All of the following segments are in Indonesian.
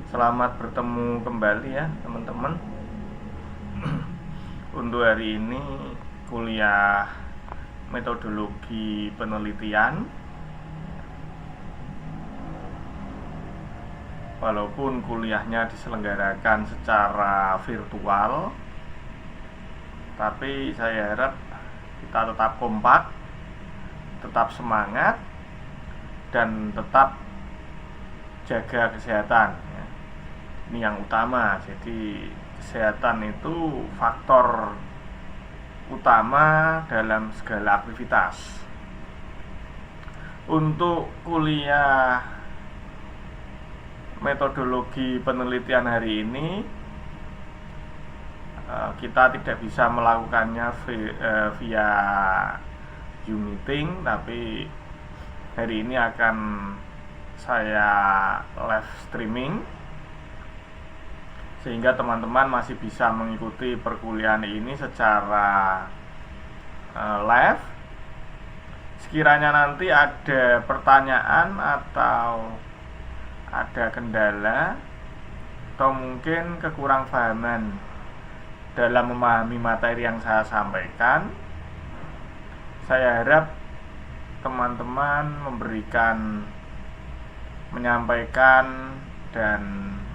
Selamat bertemu kembali ya teman-teman. Untuk hari ini kuliah metodologi penelitian. Walaupun kuliahnya diselenggarakan secara virtual, tapi saya harap kita tetap kompak, tetap semangat, dan tetap jaga kesehatan. Ini yang utama. Jadi kesehatan itu faktor utama dalam segala aktivitas. Untuk kuliah metodologi penelitian hari ini, kita tidak bisa melakukannya via Zoom meeting, tapi hari ini akan saya live streaming sehingga teman-teman masih bisa mengikuti perkuliahan ini secara live. Sekiranya nanti ada pertanyaan atau ada kendala atau mungkin kekurangpahaman dalam memahami materi yang saya sampaikan, saya harap teman-teman menyampaikan dan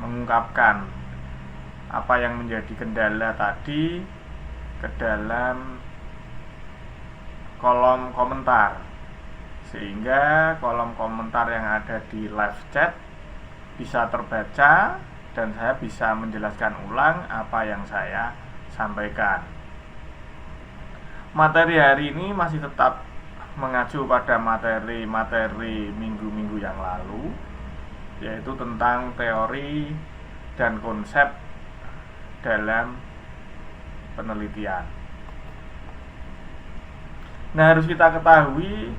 mengungkapkan apa yang menjadi kendala tadi ke dalam kolom komentar, sehingga kolom komentar yang ada di live chat bisa terbaca dan saya bisa menjelaskan ulang apa yang saya sampaikan. Materi hari ini masih tetap mengacu pada materi minggu-minggu yang lalu, yaitu tentang teori dan konsep dalam penelitian. Nah, harus kita ketahui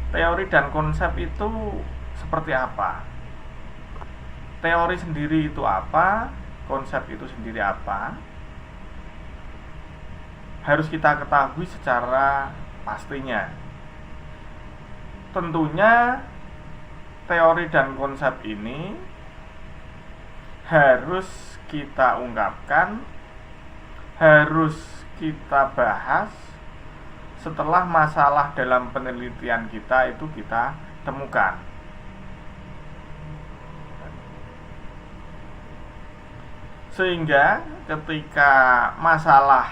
teori dan konsep itu seperti apa. Teori sendiri itu apa, konsep itu sendiri apa, harus kita ketahui secara pastinya. Tentunya teori dan konsep ini harus kita ungkapkan, harus kita bahas setelah masalah dalam penelitian kita itu kita temukan. Sehingga ketika masalah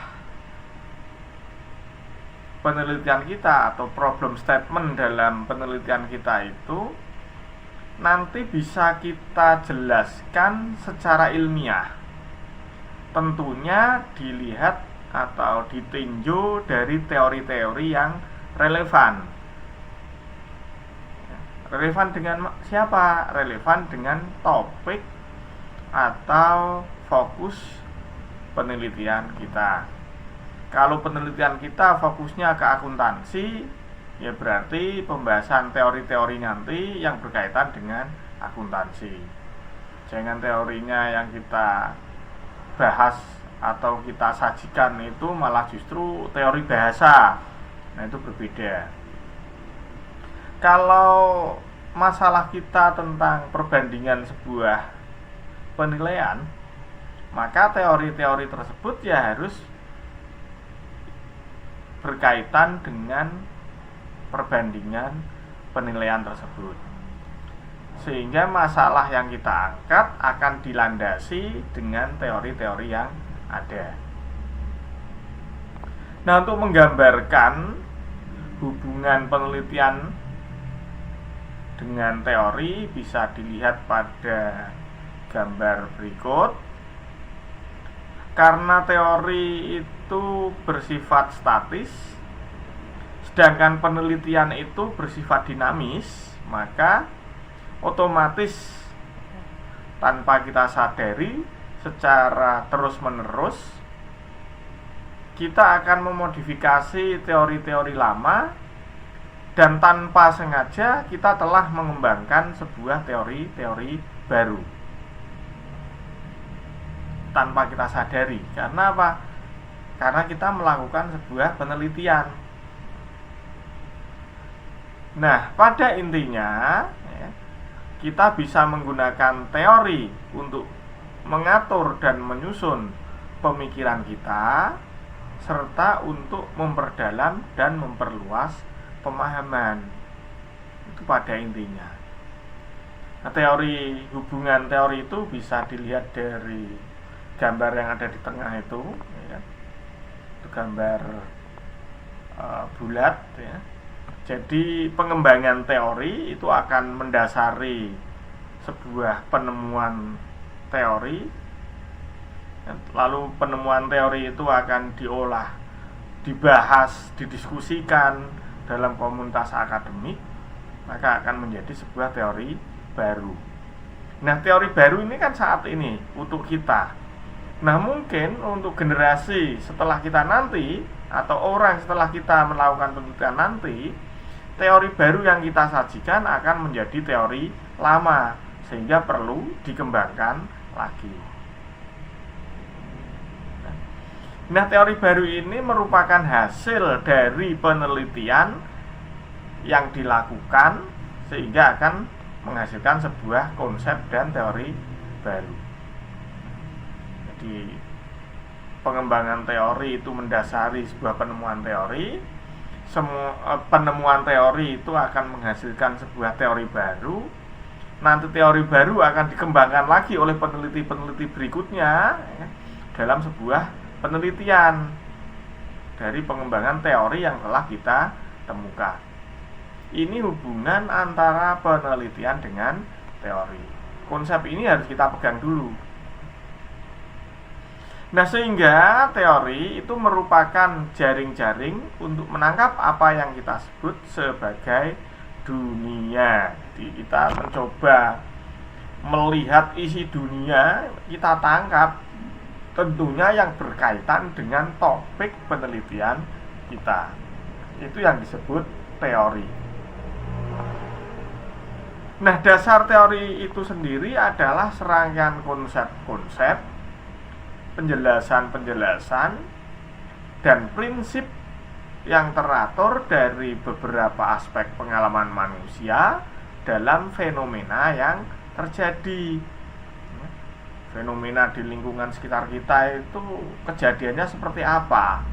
penelitian kita atau problem statement dalam penelitian kita itu nanti bisa kita jelaskan secara ilmiah. Tentunya dilihat atau ditinjau dari teori-teori yang relevan. Relevan dengan siapa? Relevan dengan topik atau fokus penelitian kita. Kalau penelitian kita fokusnya ke akuntansi, ya berarti pembahasan teori-teori nanti yang berkaitan dengan akuntansi. Jangan teorinya yang kita bahas atau kita sajikan itu malah justru teori bahasa. Nah, itu berbeda. Kalau masalah kita tentang perbandingan sebuah penilaian, maka teori-teori tersebut ya harus berkaitan dengan perbandingan penilaian tersebut, sehingga masalah yang kita angkat akan dilandasi dengan teori-teori yang ada. Nah, untuk menggambarkan hubungan penelitian dengan teori bisa dilihat pada gambar berikut. Karena teori itu bersifat statis, sedangkan penelitian itu bersifat dinamis, maka otomatis tanpa kita sadari secara terus-menerus kita akan memodifikasi teori-teori lama, dan tanpa sengaja kita telah mengembangkan sebuah teori-teori baru tanpa kita sadari. Karena apa? Karena kita melakukan sebuah penelitian. Nah, pada intinya kita bisa menggunakan teori untuk mengatur dan menyusun pemikiran kita, serta untuk memperdalam dan memperluas pemahaman. Itu pada intinya. Nah, hubungan teori itu bisa dilihat dari gambar yang ada di tengah itu, ya. Itu gambar bulat, ya. Jadi pengembangan teori itu akan mendasari sebuah penemuan teori, lalu penemuan teori itu akan diolah, dibahas, didiskusikan dalam komunitas akademik, maka akan menjadi sebuah teori baru. Nah, teori baru ini kan saat ini untuk kita. Nah, mungkin untuk generasi setelah kita nanti, atau orang setelah kita melakukan penelitian nanti, teori baru yang kita sajikan akan menjadi teori lama, sehingga perlu dikembangkan lagi. Nah, teori baru ini merupakan hasil dari penelitian yang dilakukan, sehingga akan menghasilkan sebuah konsep dan teori baru. Jadi pengembangan teori itu mendasari sebuah penemuan teori. Penemuan teori itu akan menghasilkan sebuah teori baru. Nanti teori baru akan dikembangkan lagi oleh peneliti-peneliti berikutnya, ya, dalam sebuah penelitian dari pengembangan teori yang telah kita temukan. Ini hubungan antara penelitian dengan teori. Konsep ini harus kita pegang dulu. Nah, sehingga teori itu merupakan jaring-jaring untuk menangkap apa yang kita sebut sebagai dunia. Jadi kita mencoba melihat isi dunia, kita tangkap, tentunya yang berkaitan dengan topik penelitian kita. Itu yang disebut teori. Nah, dasar teori itu sendiri adalah serangkaian konsep-konsep, penjelasan-penjelasan, dan prinsip yang teratur dari beberapa aspek pengalaman manusia dalam fenomena yang terjadi. Fenomena di lingkungan sekitar kita itu kejadiannya seperti apa?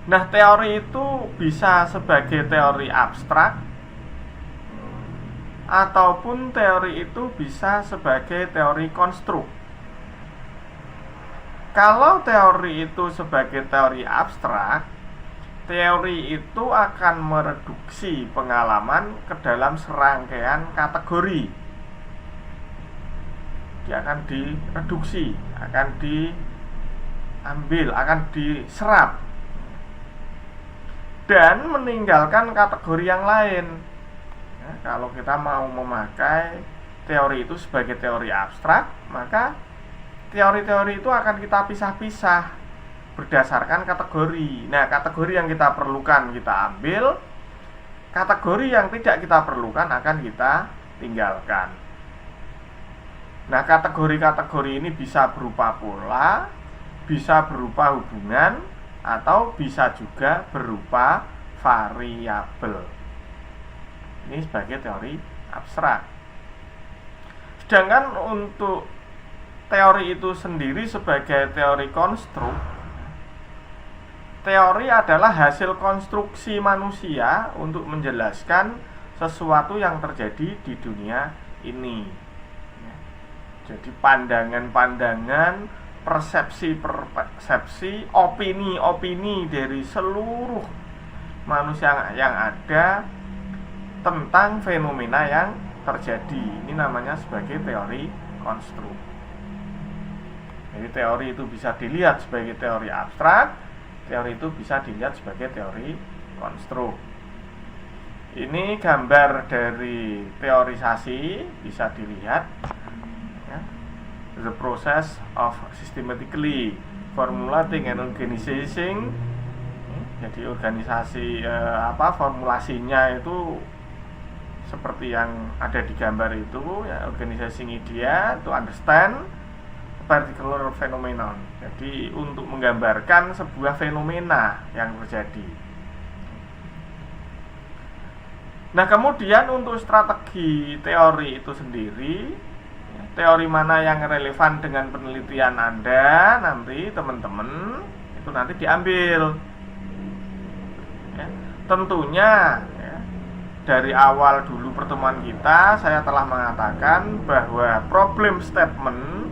Nah, teori itu bisa sebagai teori abstrak, ataupun teori itu bisa sebagai teori konstruk. Kalau teori itu sebagai teori abstrak, teori itu akan mereduksi pengalaman ke dalam serangkaian kategori. Dia akan direduksi, akan diambil, akan diserap, dan meninggalkan kategori yang lain. Ya, kalau kita mau memakai teori itu sebagai teori abstrak, maka teori-teori itu akan kita pisah-pisah berdasarkan kategori. Nah, kategori yang kita perlukan kita ambil, kategori yang tidak kita perlukan akan kita tinggalkan. Nah, kategori-kategori ini bisa berupa pola, bisa berupa hubungan, atau bisa juga berupa variabel. Ini sebagai teori abstrak. Sedangkan untuk teori itu sendiri sebagai teori konstruk, teori adalah hasil konstruksi manusia untuk menjelaskan sesuatu yang terjadi di dunia ini. Jadi pandangan-pandangan, persepsi-persepsi, opini-opini dari seluruh manusia yang ada tentang fenomena yang terjadi. Ini namanya sebagai teori konstruk. Jadi teori itu bisa dilihat sebagai teori abstrak, teori itu bisa dilihat sebagai teori konstruk. Ini gambar dari teorisasi, bisa dilihat, ya. The process of systematically formulating and organizing. Jadi organisasi formulasinya itu seperti yang ada di gambar itu, ya, organizing idea to understand particular phenomenon. Jadi untuk menggambarkan sebuah fenomena yang terjadi. Nah, kemudian untuk strategi teori itu sendiri, teori mana yang relevan dengan penelitian Anda, nanti teman-teman itu nanti diambil. Ya, tentunya ya, dari awal dulu pertemuan kita saya telah mengatakan bahwa problem statement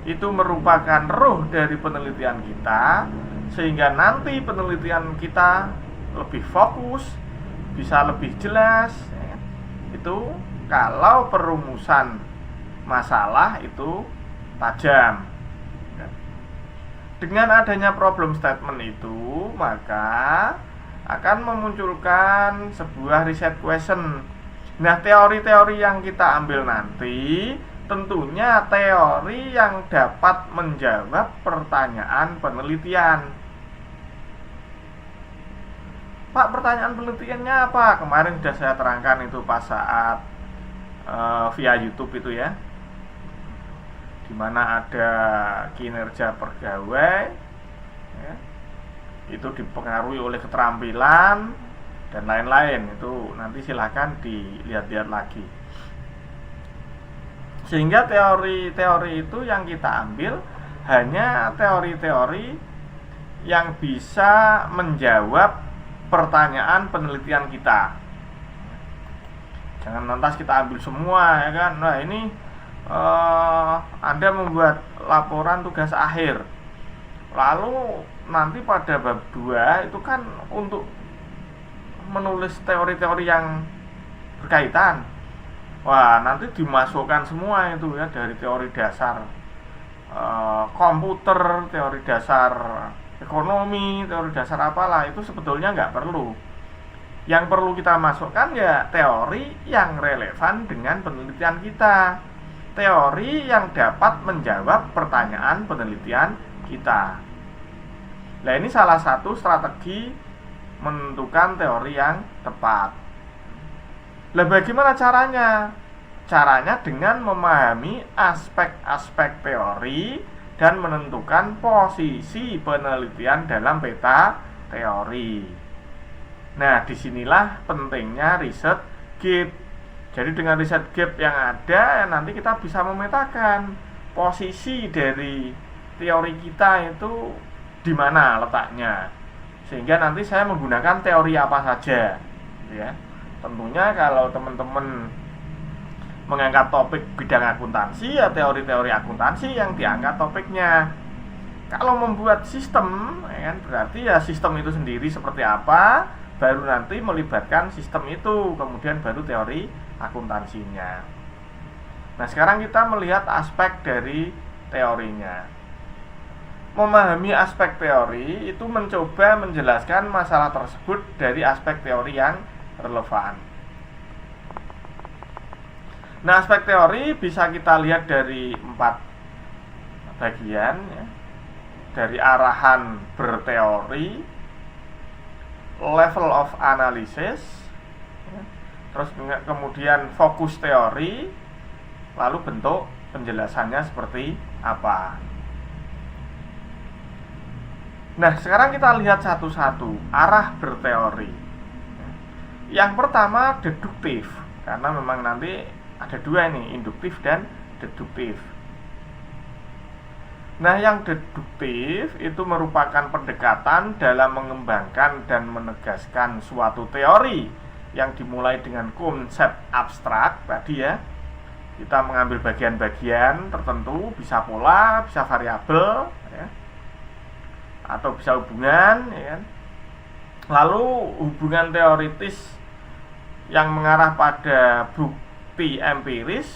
itu merupakan roh dari penelitian kita, sehingga nanti penelitian kita lebih fokus, bisa lebih jelas ya. Itu kalau perumusan masalah itu tajam. Dengan adanya problem statement itu, maka akan memunculkan sebuah riset question. Nah, teori-teori yang kita ambil nanti tentunya teori yang dapat menjawab pertanyaan penelitian. Pak, pertanyaan penelitiannya apa? Kemarin sudah saya terangkan itu pas saat via YouTube itu ya, dimana ada kinerja pegawai ya, itu dipengaruhi oleh keterampilan dan lain-lain. Itu nanti silahkan dilihat-lihat lagi. Sehingga teori-teori itu yang kita ambil hanya teori-teori yang bisa menjawab pertanyaan penelitian kita. Jangan lantas kita ambil semua ya kan. Nah, ini Anda membuat laporan tugas akhir, lalu nanti pada bab 2 itu kan untuk menulis teori-teori yang berkaitan. Wah, nanti dimasukkan semua itu ya, dari teori dasar komputer, teori dasar ekonomi, teori dasar apalah, itu sebetulnya nggak perlu. Yang perlu kita masukkan ya teori yang relevan dengan penelitian kita, teori yang dapat menjawab pertanyaan penelitian kita. Nah, ini salah satu strategi menentukan teori yang tepat. Nah, bagaimana caranya? Caranya dengan memahami aspek-aspek teori dan menentukan posisi penelitian dalam peta teori. Nah, disinilah pentingnya riset gap. Jadi dengan riset gap yang ada, nanti kita bisa memetakan posisi dari teori kita itu di mana letaknya, sehingga nanti saya menggunakan teori apa saja ya. Tentunya kalau teman-teman mengangkat topik bidang akuntansi, ya teori-teori akuntansi yang diangkat topiknya. Kalau membuat sistem ya kan, berarti ya sistem itu sendiri seperti apa, baru nanti melibatkan sistem itu, kemudian baru teori akuntansinya. Nah, sekarang kita melihat aspek dari teorinya. Memahami aspek teori itu mencoba menjelaskan masalah tersebut dari aspek teori yang relevan. Nah, aspek teori bisa kita lihat dari 4 bagian ya. Dari arahan berteori, level of analysis ya. Terus kemudian fokus teori, lalu bentuk penjelasannya seperti apa. Nah, sekarang kita lihat satu-satu arah berteori. Yang pertama deduktif, karena memang nanti ada 2 nih, induktif dan deduktif. Nah, yang deduktif itu merupakan pendekatan dalam mengembangkan dan menegaskan suatu teori yang dimulai dengan konsep abstrak tadi ya. Kita mengambil bagian-bagian tertentu, bisa pola, bisa variabel ya, atau bisa hubungan ya. Lalu hubungan teoritis yang mengarah pada bukti empiris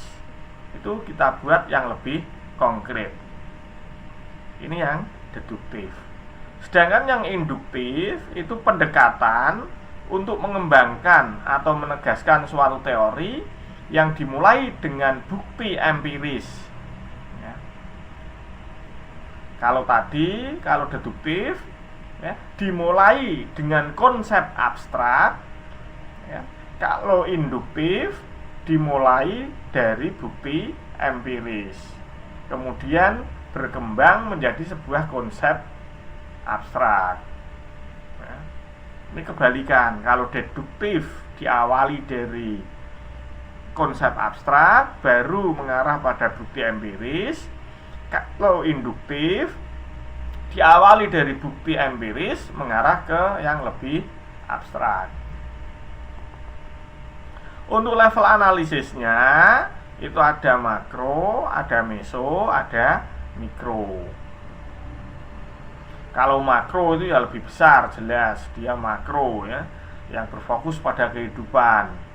itu kita buat yang lebih konkret. Ini yang deduktif. Sedangkan yang induktif itu pendekatan untuk mengembangkan atau menegaskan suatu teori yang dimulai dengan bukti empiris ya. Kalau deduktif ya, dimulai dengan konsep abstrak ya. Kalau induktif dimulai dari bukti empiris, kemudian berkembang menjadi sebuah konsep abstrak. Ini kebalikan. Kalau deduktif diawali dari konsep abstrak, baru mengarah pada bukti empiris. Kalau induktif, diawali dari bukti empiris, mengarah ke yang lebih abstrak. Untuk level analisisnya, itu ada makro, ada meso, ada mikro. Kalau makro itu ya lebih besar, jelas dia makro ya, yang berfokus pada kehidupan.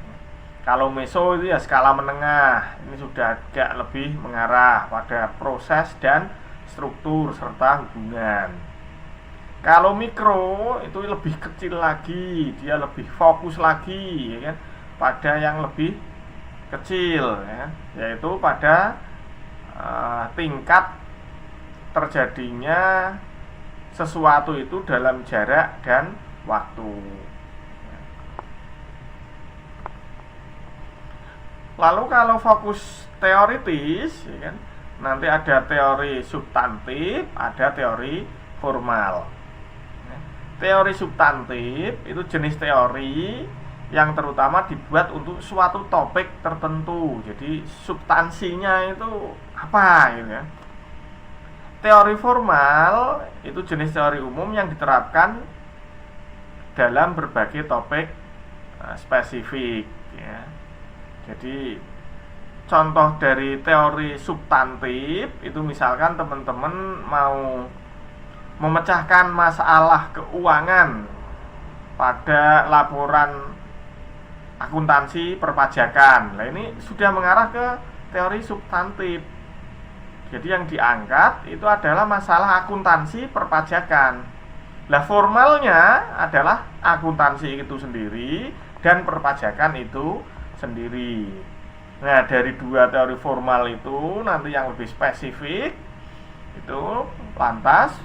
Kalau meso itu ya skala menengah, ini sudah agak lebih mengarah pada proses dan struktur serta hubungan. Kalau mikro itu lebih kecil lagi, dia lebih fokus lagi, ya kan, pada yang lebih kecil, ya, yaitu pada tingkat terjadinya sesuatu itu dalam jarak dan waktu. Lalu kalau fokus teoritis, ya kan, nanti ada teori substantif, ada teori formal. Teori substantif itu jenis teori yang terutama dibuat untuk suatu topik tertentu. Jadi substansinya itu apa gitu ya. Teori formal itu jenis teori umum yang diterapkan dalam berbagai topik spesifik ya. Jadi contoh dari teori substantif itu misalkan teman-teman mau memecahkan masalah keuangan pada laporan akuntansi perpajakan. Nah, ini sudah mengarah ke teori substantif. Jadi yang diangkat itu adalah masalah akuntansi perpajakan. Nah, formalnya adalah akuntansi itu sendiri dan perpajakan itu sendiri. Nah, dari dua teori formal itu nanti yang lebih spesifik itu lantas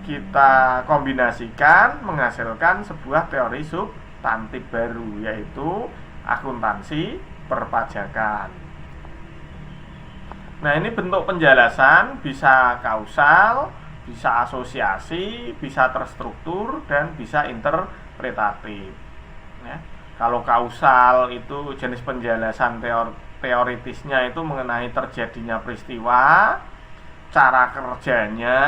kita kombinasikan menghasilkan sebuah teori substantif baru, yaitu akuntansi perpajakan. Nah, ini bentuk penjelasan bisa kausal, bisa asosiasi, bisa terstruktur, dan bisa interpretatif ya. Kalau kausal itu jenis penjelasan teoritisnya itu mengenai terjadinya peristiwa, cara kerjanya,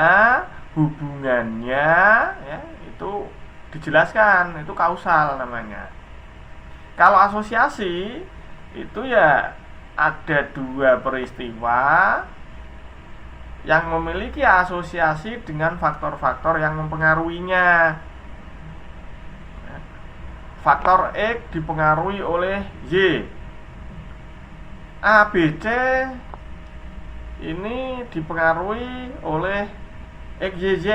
hubungannya ya, itu dijelaskan, itu kausal namanya. Kalau asosiasi itu ya ada dua peristiwa yang memiliki asosiasi dengan faktor-faktor yang mempengaruhinya. Faktor X dipengaruhi oleh Y, A, B, C ini dipengaruhi oleh X, Y, Z.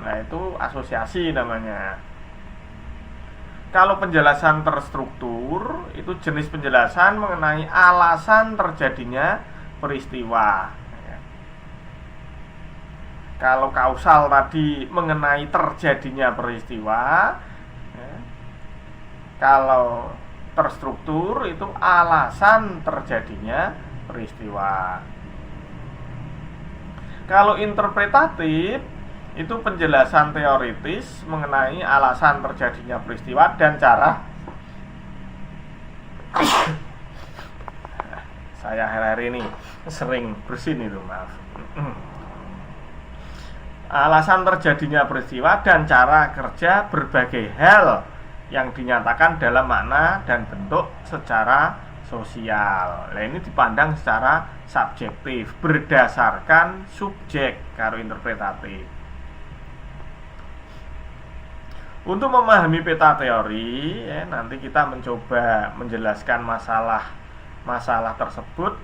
Nah, itu asosiasi namanya. Kalau penjelasan terstruktur itu jenis penjelasan mengenai alasan terjadinya peristiwa. Kalau kausal tadi mengenai terjadinya peristiwa, kalau terstruktur itu alasan terjadinya peristiwa. Kalau interpretatif itu penjelasan teoritis mengenai alasan terjadinya peristiwa dan cara. Saya hari-hari ini sering bersin itu, maaf. Alasan terjadinya peristiwa dan cara kerja berbagai hal yang dinyatakan dalam makna dan bentuk secara sosial. Nah, ini dipandang secara subjektif berdasarkan subjek karo interpretatif. Untuk memahami peta teori ya, nanti kita mencoba menjelaskan masalah tersebut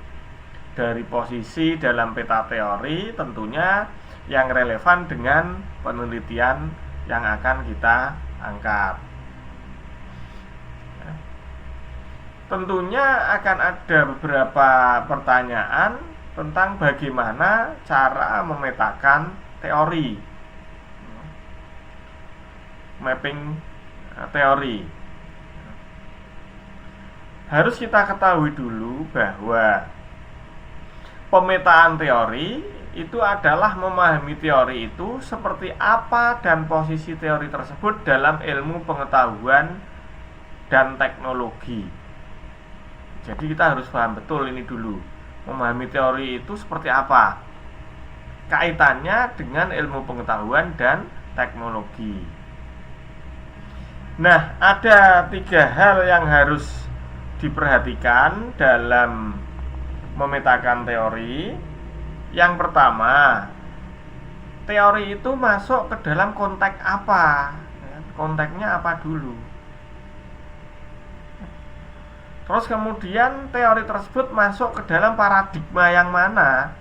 dari posisi dalam peta teori tentunya yang relevan dengan penelitian yang akan kita angkat. Tentunya akan ada beberapa pertanyaan tentang bagaimana cara memetakan teori, mapping teori. Harus kita ketahui dulu bahwa pemetaan teori itu adalah memahami teori itu seperti apa dan posisi teori tersebut dalam ilmu pengetahuan dan teknologi. Jadi kita harus paham betul ini dulu. Memahami teori itu seperti apa? Kaitannya dengan ilmu pengetahuan dan teknologi. Nah, ada 3 hal yang harus diperhatikan dalam memetakan teori. Yang pertama, teori itu masuk ke dalam konteks apa? Konteksnya apa dulu? Terus kemudian teori tersebut masuk ke dalam paradigma yang mana?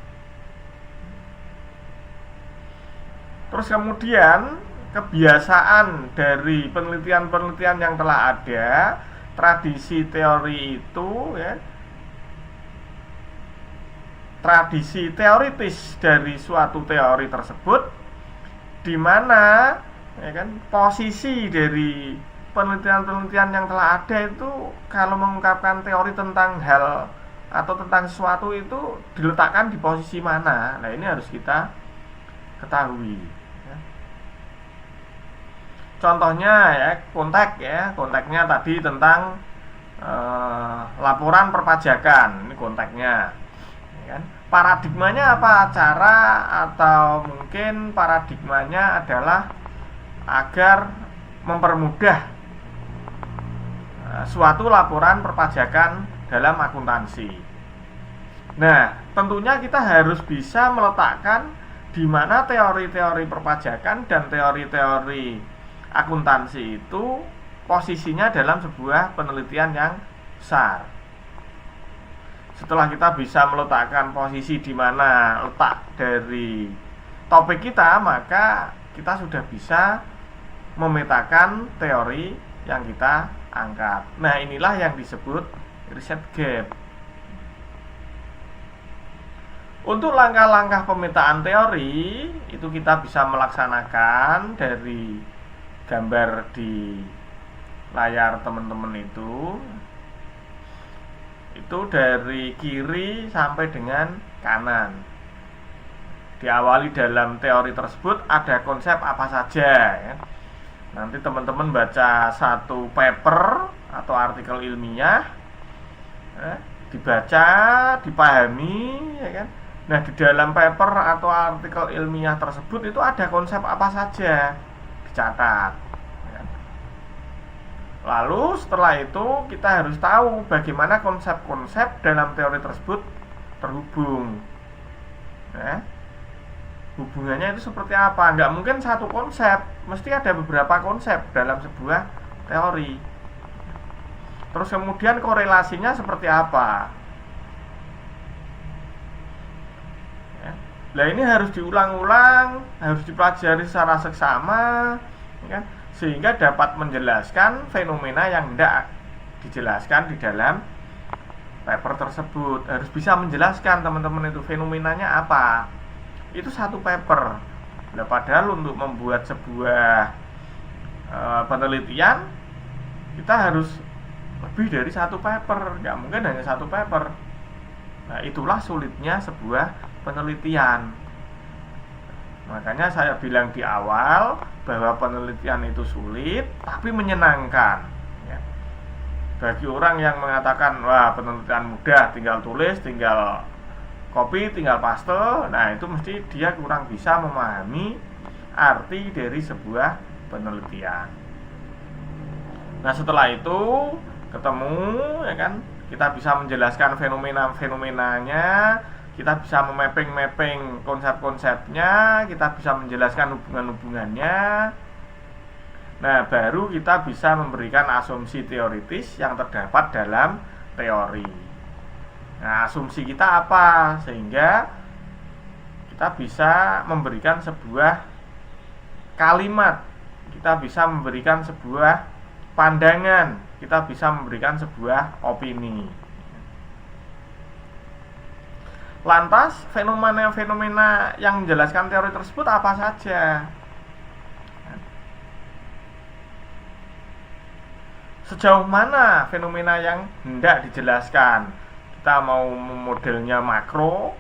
Terus kemudian kebiasaan dari penelitian-penelitian yang telah ada, tradisi teori itu ya, tradisi teoritis dari suatu teori tersebut, di mana ya kan, posisi dari penelitian-penelitian yang telah ada itu kalau mengungkapkan teori tentang hal atau tentang sesuatu itu diletakkan di posisi mana. Nah, ini harus kita ketahui ya. Contohnya ya, konteksnya tadi tentang laporan perpajakan. Ini konteksnya ya kan. Paradigmanya apa? Cara atau mungkin paradigmanya adalah agar mempermudah suatu laporan perpajakan dalam akuntansi. Nah, tentunya kita harus bisa meletakkan di mana teori-teori perpajakan dan teori-teori akuntansi itu posisinya dalam sebuah penelitian yang besar. Setelah kita bisa meletakkan posisi di mana letak dari topik kita, maka kita sudah bisa memetakan teori yang kita angkat. Nah, inilah yang disebut riset gap. Untuk langkah-langkah pemetaan teori itu kita bisa melaksanakan dari gambar di layar teman-teman itu dari kiri sampai dengan kanan. Diawali dalam teori tersebut ada konsep apa saja ya. Nanti teman-teman baca satu paper atau artikel ilmiah, dibaca, dipahami ya kan. Nah, di dalam paper atau artikel ilmiah tersebut itu ada konsep apa saja, dicatat ya. Lalu setelah itu kita harus tahu bagaimana konsep-konsep dalam teori tersebut terhubung ya. Hubungannya itu seperti apa? Nggak mungkin satu konsep, mesti ada beberapa konsep dalam sebuah teori. Terus kemudian korelasinya seperti apa? Ya. Nah, ini harus diulang-ulang, harus dipelajari secara seksama ya kan? Sehingga dapat menjelaskan fenomena yang tidak dijelaskan di dalam paper tersebut. Harus bisa menjelaskan teman-teman itu fenomenanya apa. Itu satu paper. Nah, padahal untuk membuat sebuah penelitian kita harus lebih dari satu paper, nggak mungkin hanya satu paper. Nah, itulah sulitnya sebuah penelitian. Makanya saya bilang di awal bahwa penelitian itu sulit tapi menyenangkan ya. Bagi orang yang mengatakan wah penelitian mudah, tinggal tulis, tinggal copy, tinggal paste, nah itu mesti dia kurang bisa memahami arti dari sebuah penelitian. Nah, setelah itu ketemu ya kan, kita bisa menjelaskan fenomena-fenomenanya, kita bisa memapping konsep-konsepnya, kita bisa menjelaskan hubungan-hubungannya. Nah, baru kita bisa memberikan asumsi teoritis yang terdapat dalam teori. Nah, asumsi kita apa? Sehingga kita bisa memberikan sebuah kalimat, kita bisa memberikan sebuah pandangan, kita bisa memberikan sebuah opini. Lantas, fenomena-fenomena yang menjelaskan teori tersebut apa saja? Sejauh mana fenomena yang hendak dijelaskan? Kita mau modelnya makro,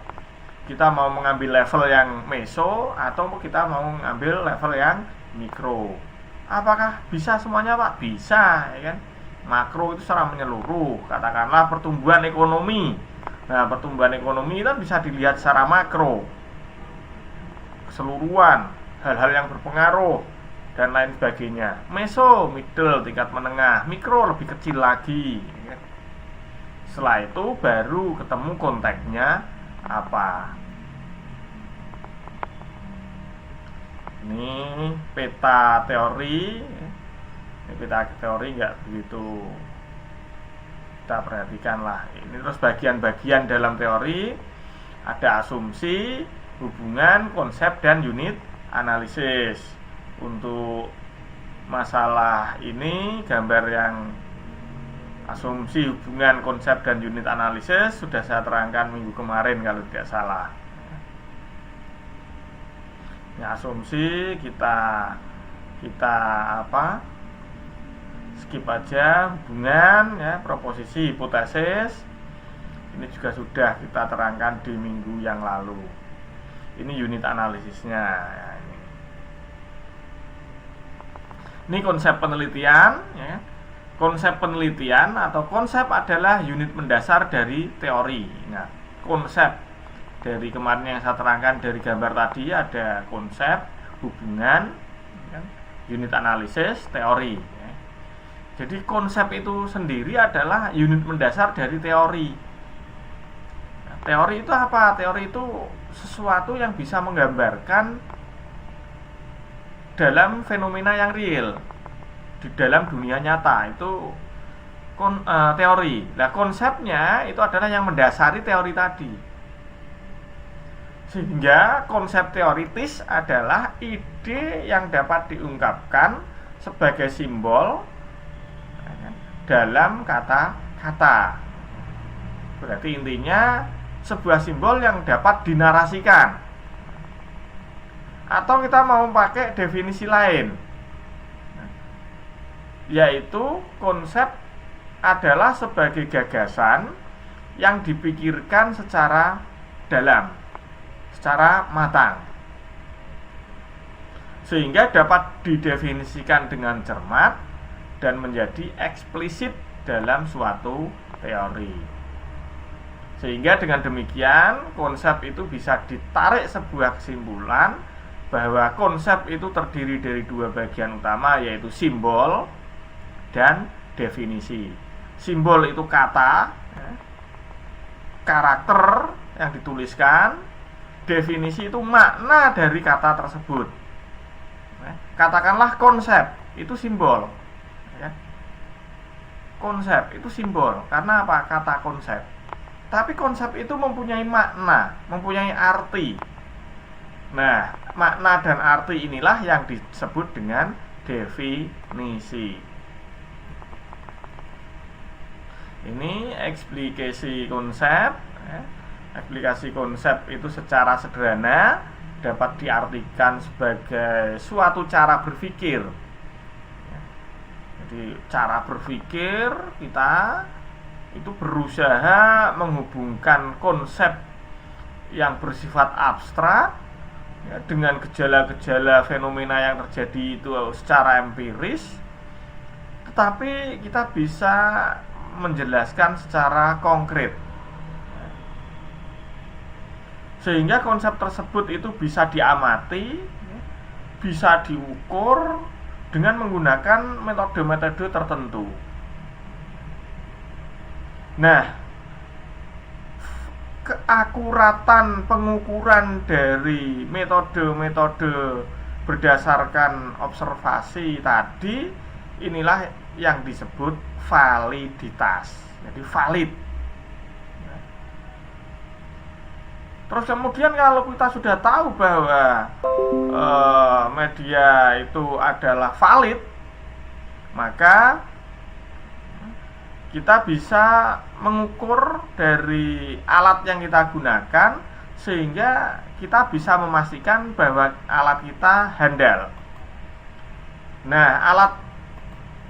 kita mau mengambil level yang meso, atau kita mau mengambil level yang mikro. Apakah bisa semuanya, Pak? Bisa ya kan? Makro itu secara menyeluruh, katakanlah pertumbuhan ekonomi. Nah, pertumbuhan ekonomi kan bisa dilihat secara makro, keseluruhan, hal-hal yang berpengaruh dan lain sebagainya. Meso, middle, tingkat menengah. Mikro, lebih kecil lagi. Setelah itu baru ketemu konteksnya apa. Ini peta teori. Ini peta teori nggak begitu kita perhatikan lah. Ini terus bagian-bagian dalam teori. Ada asumsi, hubungan, konsep, dan unit analisis. Untuk masalah ini, gambar yang asumsi, hubungan, konsep, dan unit analisis sudah saya terangkan minggu kemarin kalau tidak salah. Ya, asumsi kita skip aja. Hubungan, ya, proposisi, hipotesis ini juga sudah kita terangkan di minggu yang lalu. Ini unit analisisnya, ya, ini konsep penelitian, ya. Konsep penelitian atau konsep adalah unit mendasar dari teori. Nah, konsep dari kemarin yang saya terangkan dari gambar tadi ada konsep, hubungan, ya, unit analisis, teori. Ya. Jadi konsep itu sendiri adalah unit mendasar dari teori. Nah, teori itu apa? Teori itu sesuatu yang bisa menggambarkan dalam fenomena yang real di dalam dunia nyata. Itu teori. Nah, konsepnya itu adalah yang mendasari teori tadi. Sehingga konsep teoritis adalah ide yang dapat diungkapkan sebagai simbol dalam kata-kata. Berarti intinya sebuah simbol yang dapat dinarasikan. Atau kita mau pakai definisi lain, yaitu konsep adalah sebagai gagasan yang dipikirkan secara dalam, secara matang, sehingga dapat didefinisikan dengan cermat dan menjadi eksplisit dalam suatu teori. Sehingga dengan demikian konsep itu bisa ditarik sebuah kesimpulan bahwa konsep itu terdiri dari dua bagian utama, yaitu simbol dan definisi. Simbol itu kata, karakter yang dituliskan. Definisi itu makna dari kata tersebut. Katakanlah konsep itu simbol, ya. Konsep itu simbol karena apa? Kata konsep. Tapi konsep itu mempunyai makna, mempunyai arti. Nah, makna dan arti inilah yang disebut dengan definisi. Ini eksplikasi konsep, ya. Aplikasi konsep itu secara sederhana dapat diartikan sebagai suatu cara berpikir. Jadi cara berpikir kita itu berusaha menghubungkan konsep yang bersifat abstrak, ya, dengan gejala-gejala fenomena yang terjadi itu secara empiris, tetapi kita bisa menjelaskan secara konkret. Sehingga konsep tersebut itu bisa diamati, bisa diukur dengan menggunakan metode-metode tertentu. Nah, keakuratan pengukuran dari metode-metode berdasarkan observasi tadi, inilah yang disebut validitas. Jadi valid. Terus kemudian kalau kita sudah tahu bahwa media itu adalah valid, maka kita bisa mengukur dari alat yang kita gunakan sehingga kita bisa memastikan bahwa alat kita handal. Nah, alat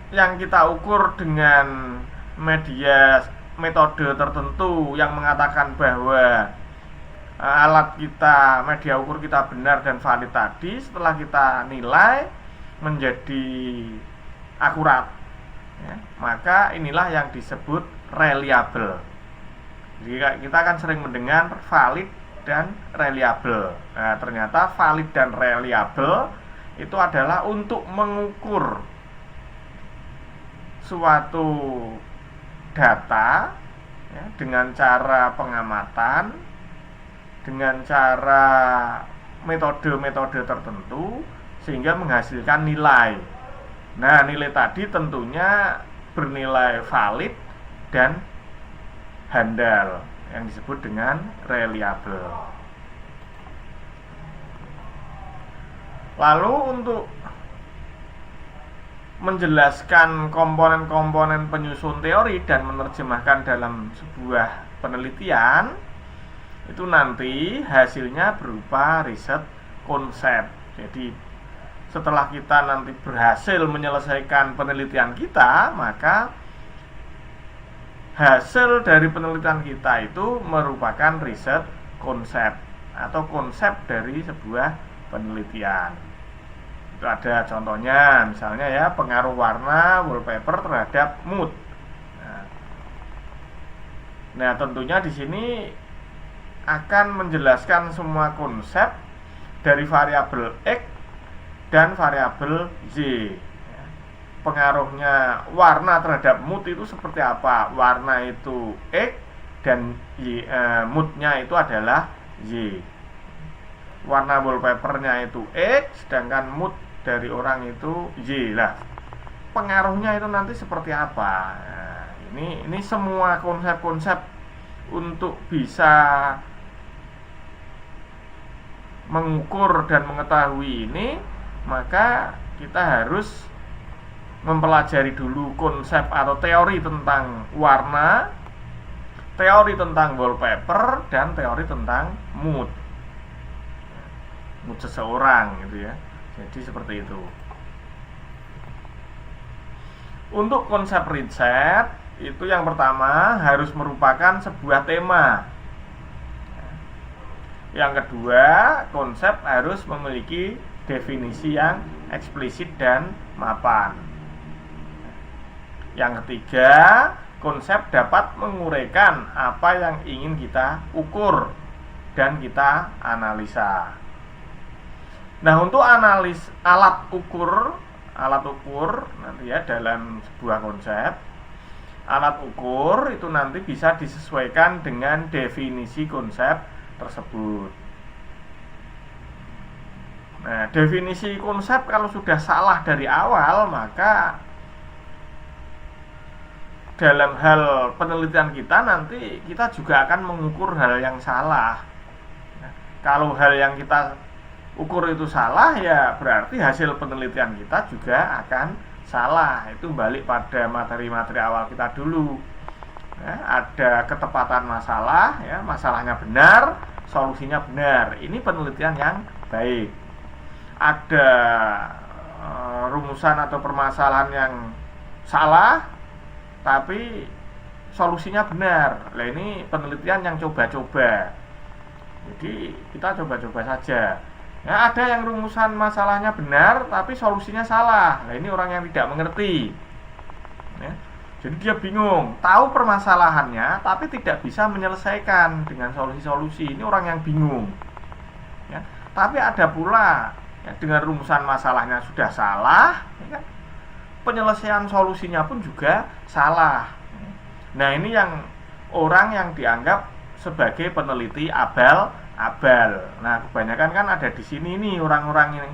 yang kita ukur dengan metode tertentu yang mengatakan bahwa alat kita, media ukur kita benar dan valid tadi, setelah kita nilai menjadi akurat. ya, maka inilah yang disebut reliable. Jadi kita akan sering mendengar valid dan reliable. Nah, ternyata valid dan reliable itu adalah untuk mengukur suatu data ya, dengan cara pengamatan, dengan cara metode-metode tertentu sehingga menghasilkan nilai. Nah, nilai tadi tentunya bernilai valid dan handal yang disebut dengan reliable. Lalu untuk menjelaskan komponen-komponen penyusun teori dan menerjemahkan dalam sebuah penelitian, itu nanti hasilnya berupa riset konsep. Jadi setelah kita nanti berhasil menyelesaikan penelitian kita, maka hasil dari penelitian kita itu merupakan riset konsep atau konsep dari sebuah penelitian. Itu ada contohnya, misalnya ya, pengaruh warna wallpaper terhadap mood. Nah, tentunya di sini akan menjelaskan semua konsep dari variabel X dan variabel Y. Pengaruhnya warna terhadap mood itu seperti apa? Warna itu X dan moodnya itu adalah Y. Warna wallpapernya itu X, sedangkan mood dari orang itu Y lah. Pengaruhnya itu nanti seperti apa? Nah, ini semua konsep-konsep untuk bisa mengukur dan mengetahui ini, maka kita harus mempelajari dulu konsep atau teori tentang warna, teori tentang wallpaper, dan teori tentang mood seseorang gitu ya. Jadi seperti itu. Untuk konsep riset itu yang pertama harus merupakan sebuah tema. Yang kedua, konsep harus memiliki definisi yang eksplisit dan mapan. Yang ketiga, konsep dapat menguraikan apa yang ingin kita ukur dan kita analisa. Nah, untuk analis alat ukur nanti ya dalam sebuah konsep, alat ukur itu nanti bisa disesuaikan dengan definisi konsep tersebut. Nah, definisi konsep kalau sudah salah dari awal, maka dalam hal penelitian kita nanti kita juga akan mengukur hal yang salah. Nah, kalau hal yang kita ukur itu salah, ya berarti hasil penelitian kita juga akan salah. Itu balik pada materi-materi awal kita dulu ya, ada ketepatan masalah ya, masalahnya benar, solusinya benar. Ini penelitian yang baik. Ada rumusan atau permasalahan yang salah tapi solusinya benar. Nah, ini penelitian yang coba-coba. Jadi kita coba-coba saja. Ya, ada yang rumusan masalahnya benar tapi solusinya salah. Nah, ini orang yang tidak mengerti. Ya. Jadi dia bingung, tahu permasalahannya tapi tidak bisa menyelesaikan dengan solusi-solusi. Ini orang yang bingung. Ya. Tapi ada pula ya, dengan rumusan masalahnya sudah salah, ya, penyelesaian solusinya pun juga salah. Nah, ini yang orang yang dianggap sebagai peneliti abal-abal. Nah, kebanyakan kan ada di sini nih orang-orang ini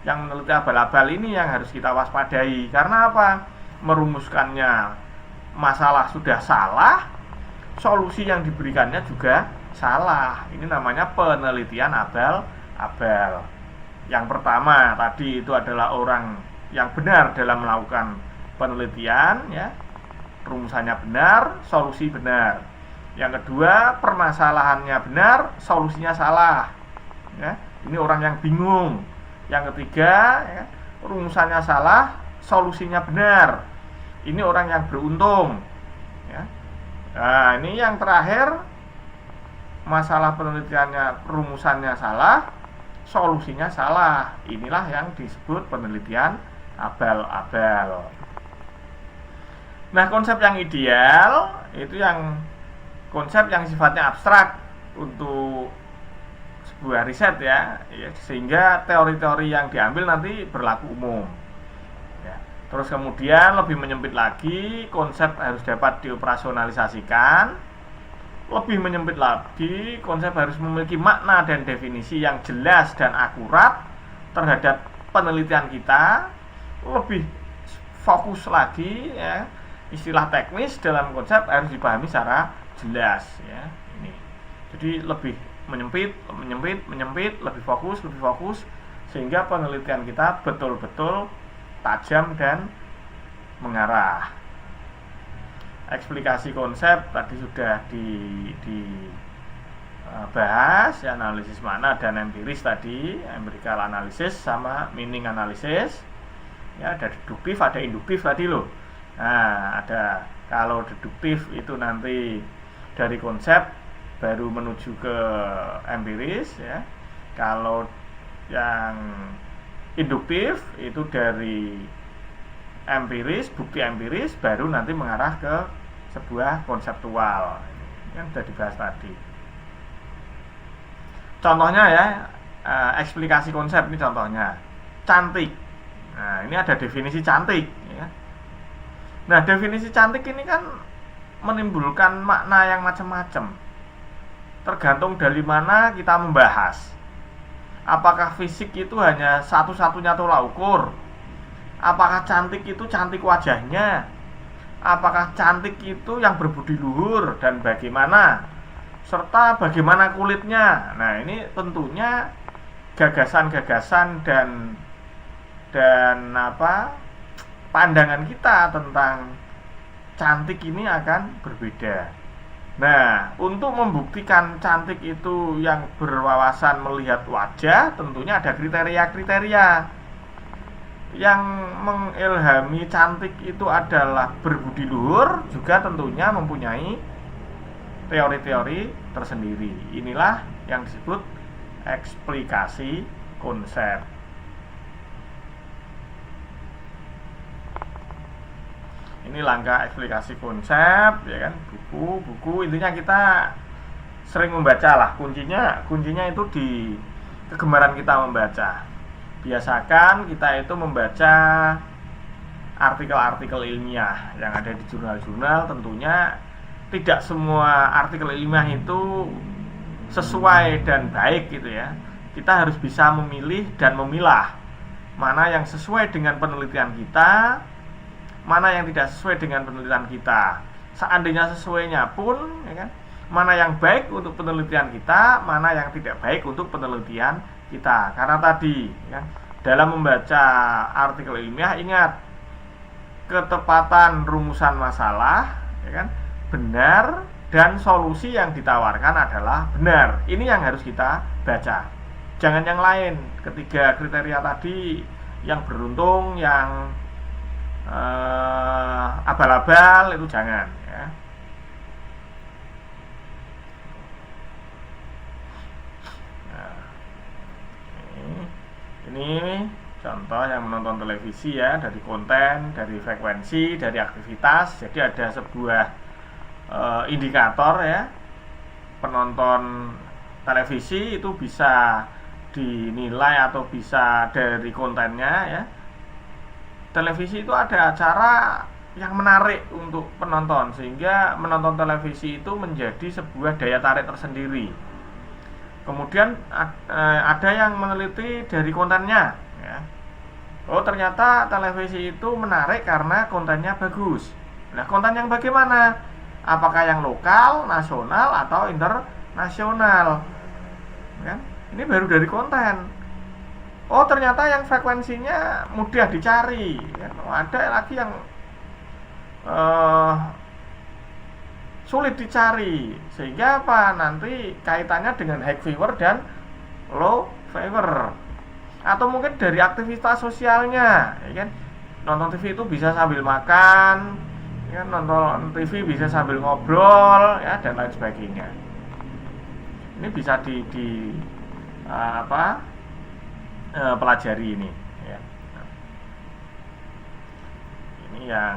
yang meneliti abal-abal ini yang harus kita waspadai. Karena apa? Merumuskannya masalah sudah salah, solusi yang diberikannya juga salah. Ini namanya penelitian abal-abal. Yang pertama tadi itu adalah orang yang benar dalam melakukan penelitian ya, rumusannya benar, solusi benar. Yang kedua, permasalahannya benar, solusinya salah ya, ini orang yang bingung. Yang ketiga ya, rumusannya salah, solusinya benar, ini orang yang beruntung ya. Nah, ini yang terakhir, masalah penelitiannya rumusannya salah, solusinya salah. Inilah yang disebut penelitian abal-abal. Nah, konsep yang ideal itu yang konsep yang sifatnya abstrak untuk sebuah riset ya, sehingga teori-teori yang diambil nanti berlaku umum. Ya. Terus kemudian lebih menyempit lagi, konsep harus dapat dioperasionalisasikan. Lebih menyempit lagi, konsep harus memiliki makna dan definisi yang jelas dan akurat terhadap penelitian kita. Lebih fokus lagi ya, istilah teknis dalam konsep harus dipahami secara jelas ya. Ini. Jadi lebih menyempit, lebih fokus sehingga penelitian kita betul-betul tajam dan mengarah. Eksplikasi konsep tadi sudah dibahas ya, analisis makna dan empiris tadi, empirical analysis sama meaning analysis. Ya, ada deduktif, ada induktif tadi loh. Nah, ada kalau deduktif itu nanti dari konsep baru menuju ke empiris ya. Kalau yang induktif itu dari empiris, bukti empiris baru nanti mengarah ke sebuah konseptual. Ini yang sudah dibahas tadi. Contohnya ya, eksplikasi konsep ini contohnya. Cantik. Nah, ini ada definisi cantik ya. Nah, definisi cantik ini kan menimbulkan makna yang macam-macam. Tergantung dari mana kita membahas. Apakah fisik itu hanya satu-satunya tolak ukur? Apakah cantik itu cantik wajahnya? Apakah cantik itu yang berbudi luhur dan bagaimana? Serta bagaimana kulitnya? Nah, ini tentunya gagasan-gagasan dan pandangan kita tentang cantik ini akan berbeda. Nah, untuk membuktikan cantik itu yang berwawasan melihat wajah, tentunya ada kriteria-kriteria. Yang mengilhami cantik itu adalah berbudi luhur, juga tentunya mempunyai teori-teori tersendiri. Inilah yang disebut eksplikasi konsep. Ini langkah eksplikasi konsep ya kan, buku intinya kita sering membaca lah, kuncinya itu di kegemaran kita membaca. Biasakan kita itu membaca artikel-artikel ilmiah yang ada di jurnal-jurnal. Tentunya tidak semua artikel ilmiah itu sesuai dan baik gitu ya. Kita harus bisa memilih dan memilah mana yang sesuai dengan penelitian kita, mana yang tidak sesuai dengan penelitian kita. Seandainya sesuainya pun ya kan, mana yang baik untuk penelitian kita, mana yang tidak baik untuk penelitian kita. Karena tadi ya, dalam membaca artikel ilmiah ingat, ketepatan rumusan masalah ya kan, benar, dan solusi yang ditawarkan adalah benar. Ini yang harus kita baca. Jangan yang lain. Ketiga kriteria tadi, yang beruntung, yang abal-abal itu jangan ya. Nah, ini contoh yang menonton televisi ya, dari konten, dari frekuensi, dari aktivitas. Jadi ada sebuah indikator ya. Penonton televisi itu bisa dinilai atau bisa dari kontennya ya. Televisi itu ada acara yang menarik untuk penonton, sehingga menonton televisi itu menjadi sebuah daya tarik tersendiri. Kemudian ada yang meneliti dari kontennya ya. Oh, ternyata televisi itu menarik karena kontennya bagus. Nah, konten yang bagaimana? Apakah yang lokal, nasional, atau internasional? Kan? Ini baru dari konten. Oh, ternyata yang frekuensinya mudah dicari kan? Ada lagi yang sulit dicari, sehingga apa? Nanti kaitannya dengan high viewer dan low viewer. Atau mungkin dari aktivitas sosialnya ya kan? Nonton TV itu bisa sambil makan ya, nonton TV bisa sambil ngobrol ya, dan lain sebagainya. Ini bisa pelajari ini ya. Ini yang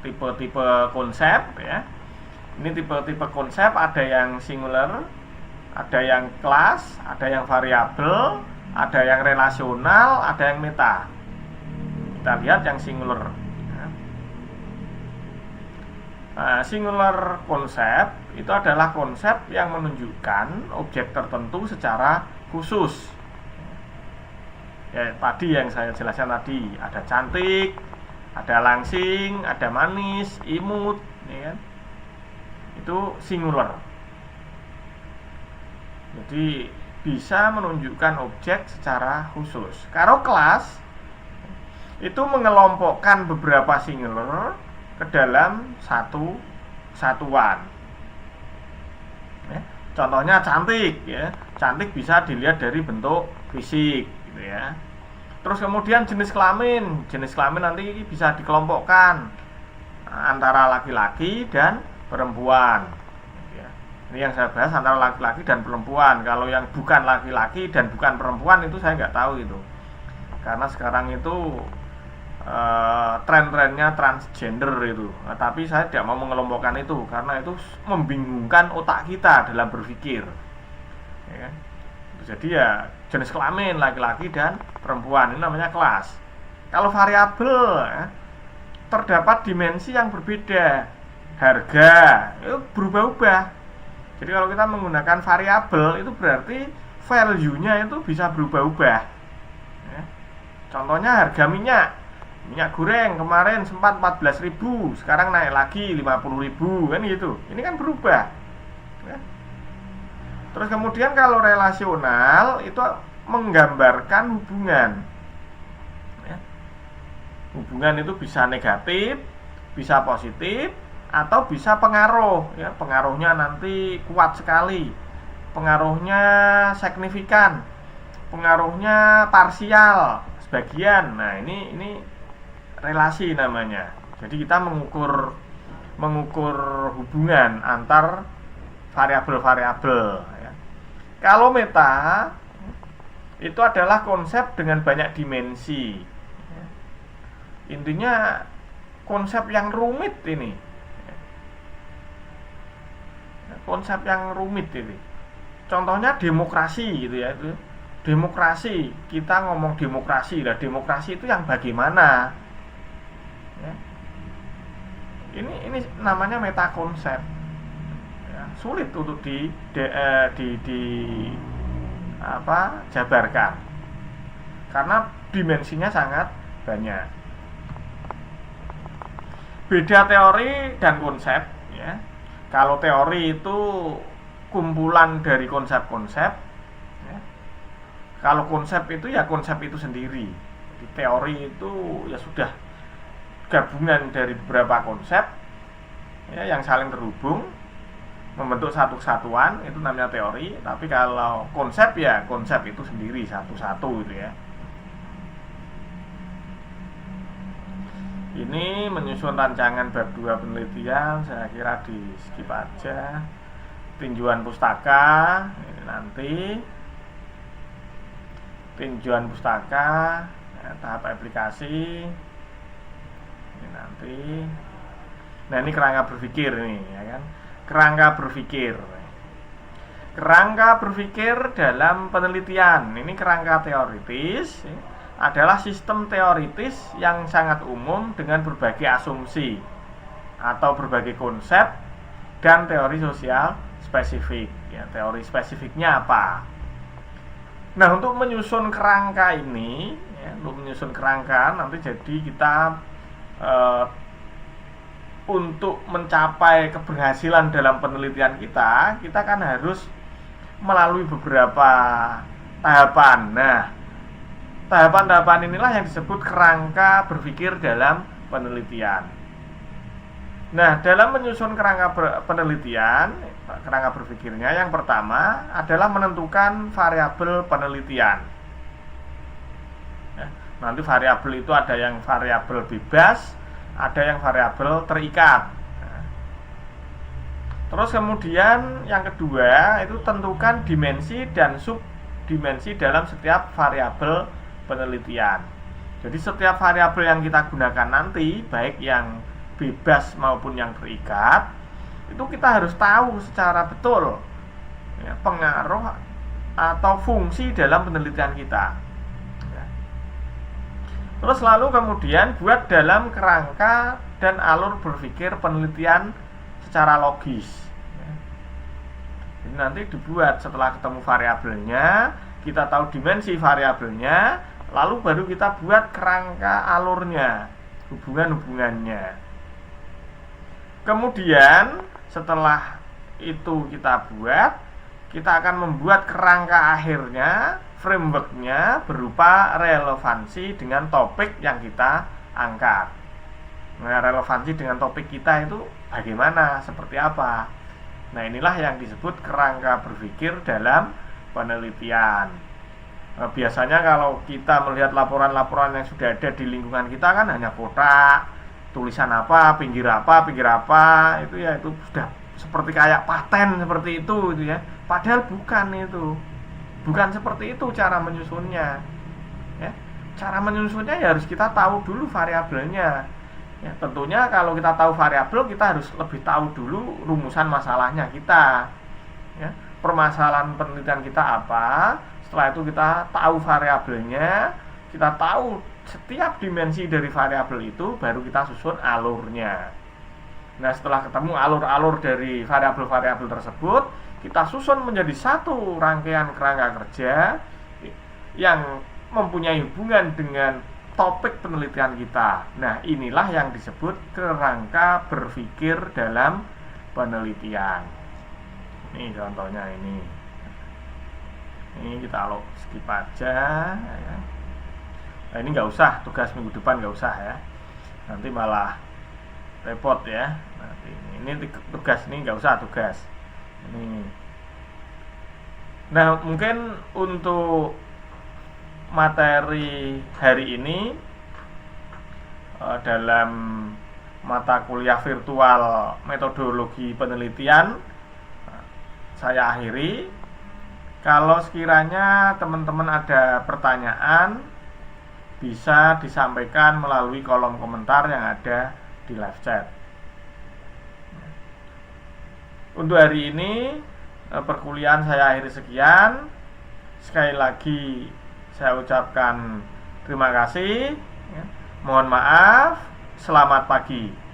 tipe-tipe konsep ya. Ini tipe-tipe konsep, ada yang singular, ada yang kelas, ada yang variabel, ada yang relasional, ada yang meta. Kita lihat yang singular. Singular konsep itu adalah konsep yang menunjukkan objek tertentu secara khusus. Ya, tadi yang saya jelaskan tadi, ada cantik, ada langsing, ada manis, imut, ya kan? Itu singular. Jadi bisa menunjukkan objek secara khusus. Kalau kelas itu mengelompokkan beberapa singular ke dalam satu satuan. Ya, contohnya cantik, ya. Cantik bisa dilihat dari bentuk fisik, gitu ya. Terus kemudian jenis kelamin nanti bisa dikelompokkan antara laki-laki dan perempuan. Ya. Ini yang saya bahas antara laki-laki dan perempuan. Kalau yang bukan laki-laki dan bukan perempuan itu saya nggak tahu itu. Karena sekarang itu tren-trennya transgender itu. Nah, tapi saya tidak mau mengelompokkan itu karena itu membingungkan otak kita dalam berpikir. Ya kan? Jadi ya jenis kelamin laki-laki dan perempuan ini namanya kelas. Kalau variabel ya, terdapat dimensi yang berbeda. Harga itu berubah-ubah. Jadi kalau kita menggunakan variabel itu berarti value-nya itu bisa berubah-ubah. Ya. Contohnya harga minyak goreng kemarin sempat 14.000, sekarang naik lagi 50.000 kan gitu. Ini kan berubah. Ya. Terus kemudian kalau relasional itu menggambarkan hubungan. Ya. Hubungan itu bisa negatif, bisa positif, atau bisa pengaruh. Ya, pengaruhnya nanti kuat sekali, pengaruhnya signifikan, pengaruhnya parsial, sebagian. Nah ini relasi namanya. Jadi kita mengukur hubungan antar variabel-variabel. Ya. Kalau meta itu adalah konsep dengan banyak dimensi. Ya. Intinya konsep yang rumit ini. Ya. Konsep yang rumit ini. Contohnya demokrasi gitu ya. Itu demokrasi, kita ngomong demokrasi. Nah, demokrasi itu yang bagaimana? Ya. Ini namanya meta konsep. Ya, sulit untuk jabarkan karena dimensinya sangat banyak. Beda teori dan konsep. Ya. Kalau teori itu kumpulan dari konsep-konsep. Ya. Kalau konsep itu ya konsep itu sendiri. Jadi teori itu ya sudah gabungan dari beberapa konsep ya, yang saling terhubung membentuk satu kesatuan, itu namanya teori. Tapi kalau konsep ya konsep itu sendiri satu-satu gitu ya. Ini menyusun rancangan bab 2 penelitian, saya kira di skip aja. Tinjauan pustaka ini nanti tinjauan pustaka ya, tahap aplikasi ini nanti. Nah ini kerangka berpikir nih ya kan. Kerangka berpikir dalam penelitian. Ini kerangka teoritis ya, adalah sistem teoritis yang sangat umum dengan berbagai asumsi atau berbagai konsep dan teori sosial spesifik ya. Teori spesifiknya apa? Nah untuk menyusun kerangka ini ya, untuk menyusun kerangka nanti jadi kita untuk mencapai keberhasilan dalam penelitian kita kan harus melalui beberapa tahapan. Nah, tahapan-tahapan inilah yang disebut kerangka berpikir dalam penelitian. Nah, dalam menyusun kerangka penelitian, kerangka berpikirnya yang pertama adalah menentukan variabel penelitian. Nanti variabel itu ada yang variabel bebas, ada yang variabel terikat. Terus kemudian yang kedua itu tentukan dimensi dan subdimensi dalam setiap variabel penelitian. Jadi setiap variabel yang kita gunakan nanti, baik yang bebas maupun yang terikat, itu kita harus tahu secara betul ya, pengaruh atau fungsi dalam penelitian kita. Ya. Terus lalu kemudian buat dalam kerangka dan alur berpikir penelitian secara logis. Ya. Jadi nanti dibuat setelah ketemu variabelnya, kita tahu dimensi variabelnya, lalu baru kita buat kerangka alurnya, hubungan-hubungannya. Kemudian setelah itu kita buat, kita akan membuat kerangka akhirnya, frameworknya berupa relevansi dengan topik yang kita angkat. Nah, relevansi dengan topik kita itu bagaimana, seperti apa. Nah, inilah yang disebut kerangka berpikir dalam penelitian. Nah, biasanya kalau kita melihat laporan-laporan yang sudah ada di lingkungan kita kan hanya kotak, tulisan apa, pinggir apa, itu ya itu sudah seperti kayak paten seperti itu ya. Padahal bukan itu. Bukan seperti itu cara menyusunnya. Ya. Cara menyusunnya ya harus kita tahu dulu variabelnya. Ya, tentunya kalau kita tahu variabel, kita harus lebih tahu dulu rumusan masalahnya kita. Ya. Permasalahan penelitian kita apa? Setelah itu kita tahu variabelnya, kita tahu setiap dimensi dari variabel itu, baru kita susun alurnya. Nah, setelah ketemu alur-alur dari variabel-variabel tersebut, kita susun menjadi satu rangkaian kerangka kerja yang mempunyai hubungan dengan topik penelitian kita. Nah, inilah yang disebut kerangka berpikir dalam penelitian. Ini contohnya ini. Ini kita skip aja ya. Nah, ini nggak usah, tugas minggu depan nggak usah ya, nanti malah repot ya. Nanti ini tugas, ini nggak usah tugas ini. Nah, mungkin untuk materi hari ini dalam mata kuliah virtual metodologi penelitian saya akhiri. Kalau sekiranya teman-teman ada pertanyaan, bisa disampaikan melalui kolom komentar yang ada di live chat. Untuk hari ini perkuliahan saya akhiri sekian. Sekali lagi saya ucapkan terima kasih. Mohon maaf. Selamat pagi.